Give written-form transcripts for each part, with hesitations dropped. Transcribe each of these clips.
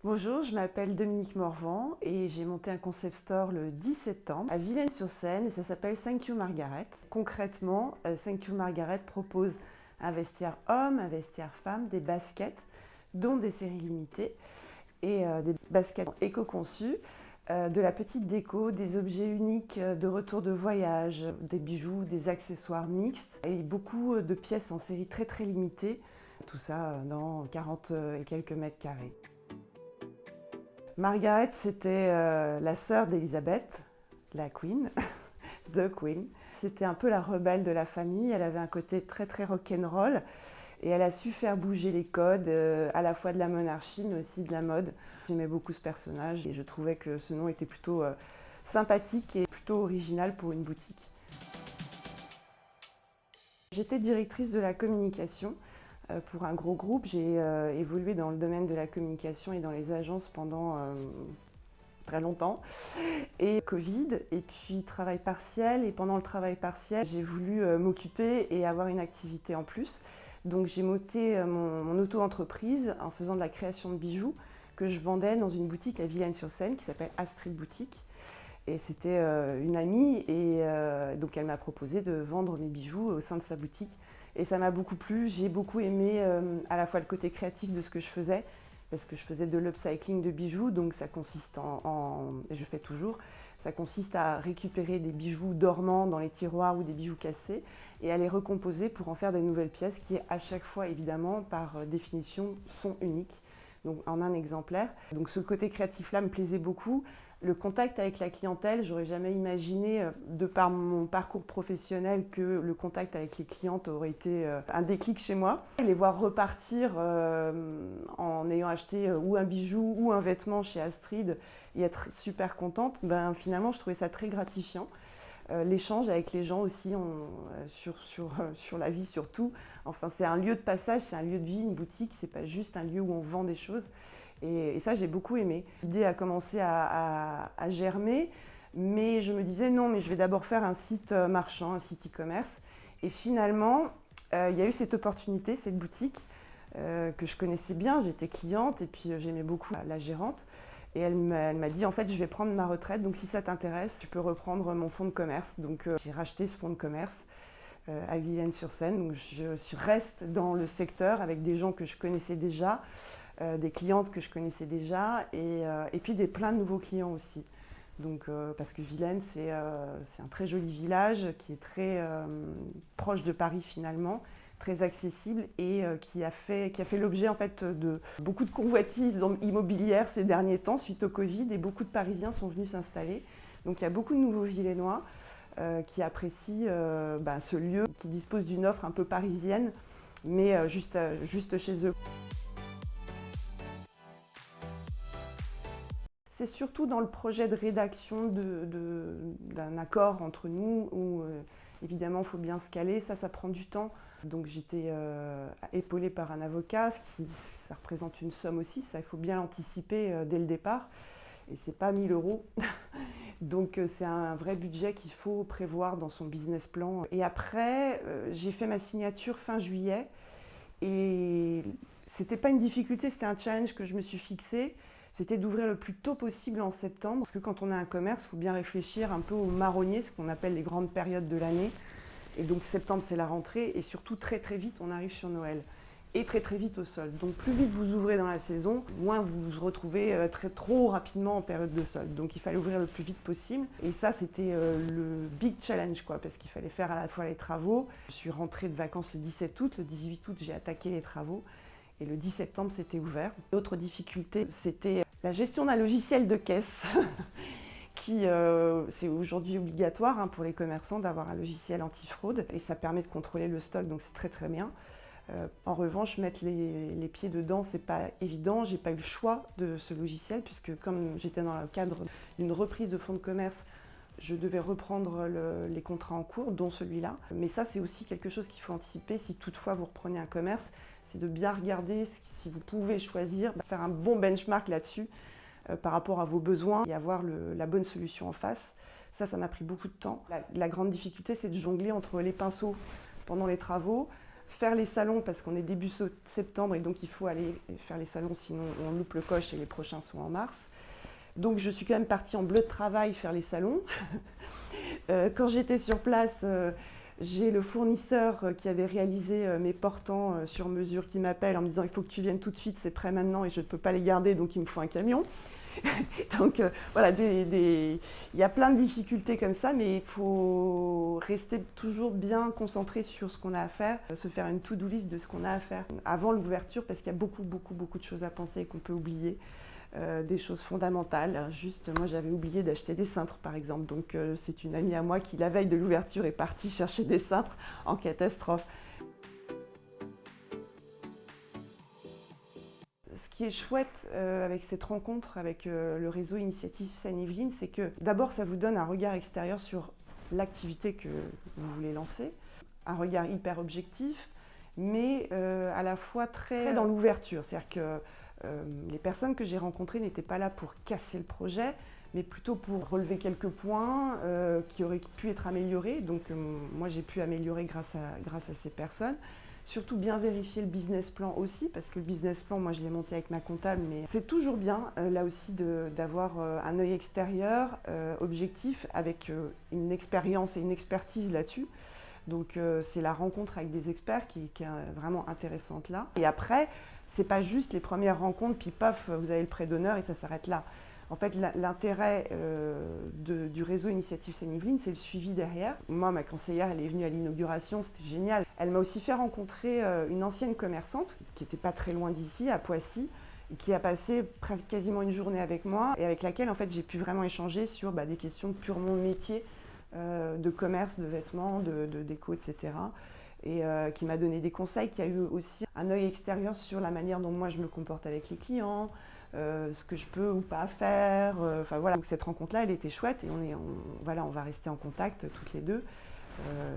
Bonjour, je m'appelle Dominique Morvan et j'ai monté un concept store le 10 septembre à Villennes-sur-Seine et ça s'appelle Thank You Margaret. Concrètement, Thank You Margaret propose un vestiaire homme, un vestiaire femme, des baskets, dont des séries limitées et des baskets éco-conçues, de la petite déco, des objets uniques de retour de voyage, des bijoux, des accessoires mixtes et beaucoup de pièces en série très très limitée. Tout ça dans 40 et quelques mètres carrés. Margaret, c'était la sœur d'Elisabeth, la Queen, The Queen. C'était un peu la rebelle de la famille. Elle avait un côté très très rock'n'roll et elle a su faire bouger les codes, à la fois de la monarchie mais aussi de la mode. J'aimais beaucoup ce personnage et je trouvais que ce nom était plutôt sympathique et plutôt original pour une boutique. J'étais directrice de la communication pour un gros groupe. J'ai évolué dans le domaine de la communication et dans les agences pendant très longtemps. Et Covid, et puis travail partiel. Et pendant le travail partiel, j'ai voulu m'occuper et avoir une activité en plus. Donc j'ai monté mon auto-entreprise en faisant de la création de bijoux que je vendais dans une boutique à Villennes-sur-Seine qui s'appelle Astrid Boutique. Et c'était une amie et donc elle m'a proposé de vendre mes bijoux au sein de sa boutique. Et ça m'a beaucoup plu, j'ai beaucoup aimé à la fois le côté créatif de ce que je faisais, parce que je faisais de l'upcycling de bijoux, donc ça consiste et je fais toujours, ça consiste à récupérer des bijoux dormants dans les tiroirs ou des bijoux cassés et à les recomposer pour en faire des nouvelles pièces qui à chaque fois évidemment par définition sont uniques. Donc en un exemplaire. Donc ce côté créatif-là me plaisait beaucoup. Le contact avec la clientèle, j'aurais jamais imaginé, de par mon parcours professionnel, que le contact avec les clientes aurait été un déclic chez moi. Les voir repartir en ayant acheté ou un bijou ou un vêtement chez Astrid et être super contente, ben, finalement je trouvais ça très gratifiant. L'échange avec les gens aussi sur la vie surtout. Enfin, c'est un lieu de passage, c'est un lieu de vie, une boutique, c'est pas juste un lieu où on vend des choses. Et ça, j'ai beaucoup aimé. L'idée a commencé à germer, mais je me disais non, mais je vais d'abord faire un site marchand, un site e-commerce. Et finalement, il y a eu cette opportunité, cette boutique que je connaissais bien, j'étais cliente et puis j'aimais beaucoup la gérante. Et elle m'a dit, en fait, je vais prendre ma retraite, donc si ça t'intéresse, tu peux reprendre mon fonds de commerce. Donc j'ai racheté ce fonds de commerce à Villennes-sur-Seine. Donc je reste dans le secteur avec des gens que je connaissais déjà, des clientes que je connaissais déjà, et puis plein de nouveaux clients aussi. Donc, parce que Villaines, c'est un très joli village qui est très proche de Paris finalement, très accessible et qui a fait l'objet en fait de beaucoup de convoitises immobilières ces derniers temps suite au Covid et beaucoup de Parisiens sont venus s'installer. Donc il y a beaucoup de nouveaux Villennois qui apprécient ce lieu qui dispose d'une offre un peu parisienne mais juste chez eux. C'est surtout dans le projet de rédaction d'un accord entre nous où évidemment il faut bien se caler, ça prend du temps. Donc j'étais épaulée par un avocat, ça représente une somme aussi, ça il faut bien l'anticiper dès le départ. Et c'est pas 1 000 euros. Donc c'est un vrai budget qu'il faut prévoir dans son business plan. Et après, j'ai fait ma signature fin juillet et c'était pas une difficulté, c'était un challenge que je me suis fixé. C'était d'ouvrir le plus tôt possible en septembre, parce que quand on a un commerce, il faut bien réfléchir un peu au marronnier, ce qu'on appelle les grandes périodes de l'année. Et donc septembre, c'est la rentrée, et surtout très très vite, on arrive sur Noël. Et très très vite au solde. Donc plus vite vous ouvrez dans la saison, moins vous vous retrouvez trop rapidement en période de solde. Donc il fallait ouvrir le plus vite possible. Et ça, c'était le big challenge, quoi, parce qu'il fallait faire à la fois les travaux. Je suis rentrée de vacances le 17 août, le 18 août, j'ai attaqué les travaux. Et le 10 septembre, c'était ouvert. L'autre difficulté, c'était la gestion d'un logiciel de caisse qui, c'est aujourd'hui obligatoire pour les commerçants d'avoir un logiciel antifraude et ça permet de contrôler le stock, donc c'est très très bien. En revanche, mettre les pieds dedans, c'est pas évident. J'ai pas eu le choix de ce logiciel puisque comme j'étais dans le cadre d'une reprise de fonds de commerce, je devais reprendre les contrats en cours, dont celui-là. Mais ça, c'est aussi quelque chose qu'il faut anticiper si toutefois vous reprenez un commerce, c'est de bien regarder si vous pouvez choisir, faire un bon benchmark là-dessus par rapport à vos besoins et avoir la bonne solution en face. Ça m'a pris beaucoup de temps. La grande difficulté, c'est de jongler entre les pinceaux pendant les travaux, faire les salons parce qu'on est début septembre et donc il faut aller faire les salons, sinon on loupe le coche et les prochains sont en mars. Donc je suis quand même partie en bleu de travail faire les salons. Quand j'étais sur place, j'ai le fournisseur qui avait réalisé mes portants sur mesure qui m'appelle en me disant il faut que tu viennes tout de suite, c'est prêt maintenant et je ne peux pas les garder donc il me faut un camion. Donc voilà, il y a plein de difficultés comme ça, mais il faut rester toujours bien concentré sur ce qu'on a à faire, se faire une to-do list de ce qu'on a à faire avant l'ouverture parce qu'il y a beaucoup de choses à penser et qu'on peut oublier. Des choses fondamentales. Juste, moi j'avais oublié d'acheter des cintres par exemple, donc c'est une amie à moi qui la veille de l'ouverture est partie chercher des cintres en catastrophe. Ce qui est chouette avec cette rencontre avec le réseau Initiative Seine-Yvelines, c'est que d'abord ça vous donne un regard extérieur sur l'activité que vous voulez lancer, un regard hyper objectif, mais à la fois très dans l'ouverture, c'est-à-dire que les personnes que j'ai rencontrées n'étaient pas là pour casser le projet, mais plutôt pour relever quelques points qui auraient pu être améliorés. Donc moi j'ai pu améliorer grâce à ces personnes. Surtout bien vérifier le business plan aussi, parce que le business plan, moi je l'ai monté avec ma comptable, mais c'est toujours bien là aussi d'avoir un œil extérieur, objectif, avec une expérience et une expertise là-dessus. Donc c'est la rencontre avec des experts qui est vraiment intéressante là. Et après, c'est pas juste les premières rencontres, puis paf, vous avez le prêt d'honneur et ça s'arrête là. En fait, l'intérêt du réseau Initiative Seine-Yvelines, c'est le suivi derrière. Moi, ma conseillère, elle est venue à l'inauguration, c'était génial. Elle m'a aussi fait rencontrer une ancienne commerçante qui n'était pas très loin d'ici, à Poissy, qui a passé quasiment une journée avec moi et avec laquelle en fait, j'ai pu vraiment échanger sur des questions purement de métier, de commerce, de vêtements, de déco, etc. Et qui m'a donné des conseils, qui a eu aussi un œil extérieur sur la manière dont moi je me comporte avec les clients, ce que je peux ou pas faire. Enfin voilà, donc cette rencontre-là, elle était chouette et on va rester en contact toutes les deux.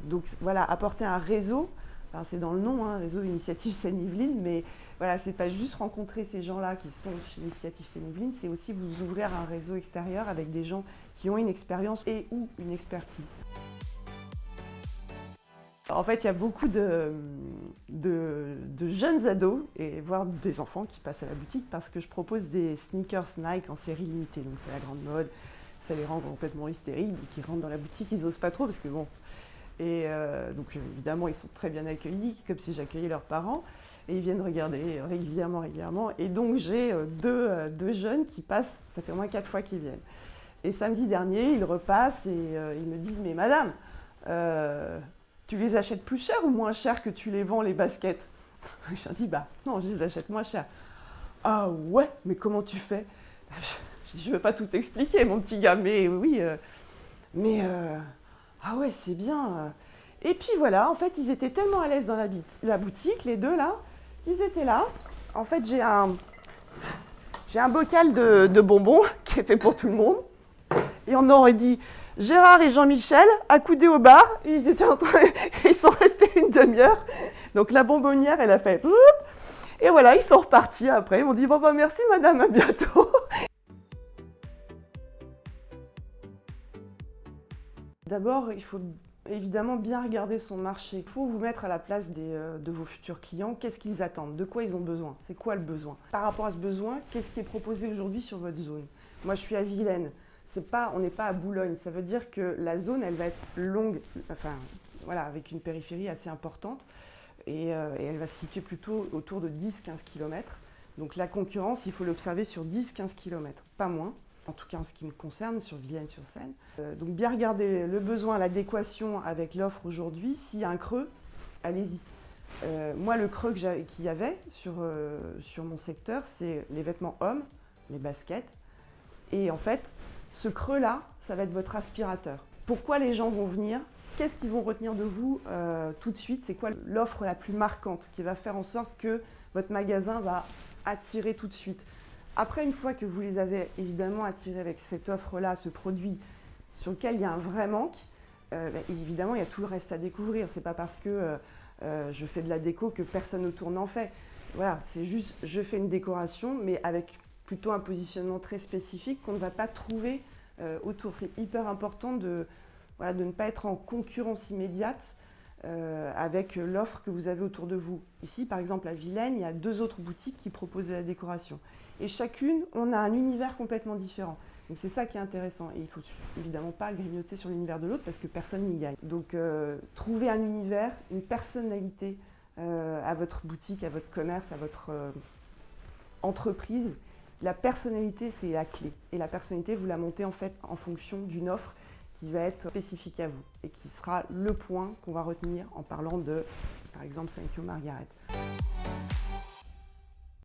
Donc voilà, apporter un réseau, enfin, c'est dans le nom, hein, réseau Initiative Seine-Yvelines, mais voilà, c'est pas juste rencontrer ces gens-là qui sont chez Initiative Seine-Yvelines, c'est aussi vous ouvrir un réseau extérieur avec des gens qui ont une expérience et ou une expertise. En fait, il y a beaucoup de jeunes ados, et voire des enfants qui passent à la boutique parce que je propose des sneakers Nike en série limitée. Donc c'est la grande mode, ça les rend complètement hystériques, donc ils rentrent dans la boutique, ils n'osent pas trop parce que bon... Et donc évidemment, ils sont très bien accueillis, comme si j'accueillais leurs parents, et ils viennent regarder régulièrement. Et donc j'ai deux jeunes qui passent, ça fait au moins 4 fois qu'ils viennent. Et samedi dernier, ils repassent et ils me disent « Mais madame, tu les achètes plus cher ou moins cher que tu les vends les baskets ?» Je leur dis « Bah non, je les achète moins cher. »« Ah ouais, mais comment tu fais ?» Je ne veux pas tout expliquer, mon petit gars, mais oui, ah ouais, c'est bien. Et puis voilà, en fait, ils étaient tellement à l'aise dans la boutique, les deux là, qu'ils étaient là. En fait, j'ai un bocal de bonbons qui est fait pour tout le monde. Et on aurait dit Gérard et Jean-Michel accoudés au bar. Et ils sont restés une demi-heure. Donc la bonbonnière, elle a fait... Et voilà, ils sont repartis après. Ils m'ont dit bon bah merci madame, à bientôt. D'abord, il faut évidemment bien regarder son marché. Il faut vous mettre à la place de vos futurs clients. Qu'est-ce qu'ils attendent? De quoi ils ont besoin? C'est quoi le besoin? Par rapport à ce besoin, qu'est-ce qui est proposé aujourd'hui sur votre zone? Moi, je suis à Vilaine. On n'est pas à Boulogne. Ça veut dire que la zone, elle va être longue, enfin, voilà, avec une périphérie assez importante. Et elle va se situer plutôt autour de 10-15 km. Donc la concurrence, il faut l'observer sur 10-15 km, pas moins. En tout cas en ce qui me concerne, sur Villennes-sur-Seine. Donc bien regarder le besoin, l'adéquation avec l'offre aujourd'hui. S'il y a un creux, allez-y. Moi, le creux qu'il y avait sur mon secteur, c'est les vêtements hommes, les baskets. Et en fait, ce creux-là, ça va être votre aspirateur. Pourquoi les gens vont venir? Qu'est-ce qu'ils vont retenir de vous tout de suite? C'est quoi l'offre la plus marquante qui va faire en sorte que votre magasin va attirer tout de suite? Après, une fois que vous les avez évidemment attirés avec cette offre-là, ce produit sur lequel il y a un vrai manque, évidemment, il y a tout le reste à découvrir. Ce n'est pas parce que je fais de la déco que personne autour n'en fait. Voilà, c'est juste, je fais une décoration, mais avec plutôt un positionnement très spécifique qu'on ne va pas trouver autour. C'est hyper important de ne pas être en concurrence immédiate avec l'offre que vous avez autour de vous. Ici, par exemple, à Vilaine, il y a 2 autres boutiques qui proposent de la décoration. Et chacune, on a un univers complètement différent. Donc c'est ça qui est intéressant. Et il ne faut évidemment pas grignoter sur l'univers de l'autre parce que personne n'y gagne. Donc trouver un univers, une personnalité à votre boutique, à votre commerce, à votre entreprise. La personnalité, c'est la clé. Et la personnalité, vous la montez en fait en fonction d'une offre qui va être spécifique à vous et qui sera le point qu'on va retenir en parlant de, par exemple, Thank You Margaret.